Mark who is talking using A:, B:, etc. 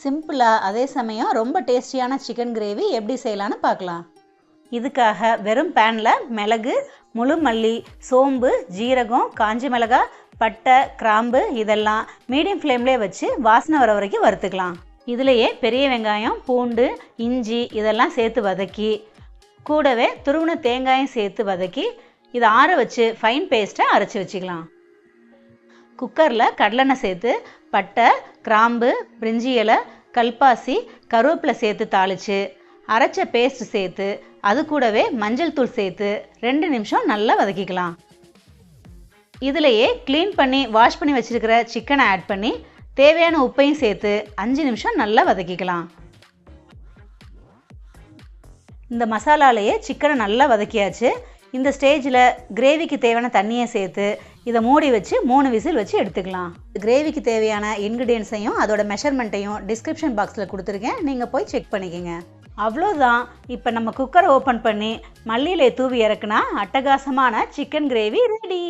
A: சிம்பிளாக அதே சமயம் ரொம்ப டேஸ்டியான சிக்கன் கிரேவி எப்படி செய்யலான்னு பார்க்கலாம். இதுக்காக வெறும் பேனில் மிளகு, முழு மல்லி, சோம்பு, ஜீரகம், காஞ்ச மிளகாய், பட்டை, கிராம்பு இதெல்லாம் மீடியம் ஃப்ளேம்லேயே வச்சு வாசனை வர வரைக்கும் வறுத்துக்கலாம். இதிலையே பெரிய வெங்காயம், பூண்டு, இஞ்சி இதெல்லாம் சேர்த்து வதக்கி கூடவே துருவின தேங்காயும் சேர்த்து வதக்கி இதை ஆற வச்சு ஃபைன் பேஸ்ட்டை அரைச்சி வச்சுக்கலாம். குக்கரில் கடலெண்ணெய் சேர்த்து பட்டை, கிராம்பு, பிரிஞ்சி இலை, கல்பாசி, கருவேப்பிலை சேர்த்து தாளித்து அரைச்ச பேஸ்ட் சேர்த்து அது கூடவே மஞ்சள் தூள் சேர்த்து 2 நிமிஷம் நல்லா வதக்கிக்கலாம். இதிலையே க்ளீன் பண்ணி வாஷ் பண்ணி வச்சுருக்கிற சிக்கனை ஆட் பண்ணி தேவையான உப்பையும் சேர்த்து 5 நிமிஷம் நல்லா வதக்கிக்கலாம். இந்த மசாலாலேயே சிக்கனை நல்லா வதக்கியாச்சு. இந்த ஸ்டேஜில் கிரேவிக்கு தேவையான தண்ணியை சேர்த்து இதை மூடி வச்சு 3 விசில் வச்சு எடுத்துக்கலாம். கிரேவிக்கு தேவையான இன்க்ரீடியன்ஸையும் அதோட மெஷர்மெண்ட்டையும் டிஸ்கிரிப்ஷன் பாக்ஸில் கொடுத்துருக்கேன், நீங்கள் போய் செக் பண்ணிக்கோங்க. அவ்வளோதான். இப்போ நம்ம குக்கரை ஓப்பன் பண்ணி மல்லியிலை தூவி இறக்குனா அட்டகாசமான சிக்கன் கிரேவி ரெடி.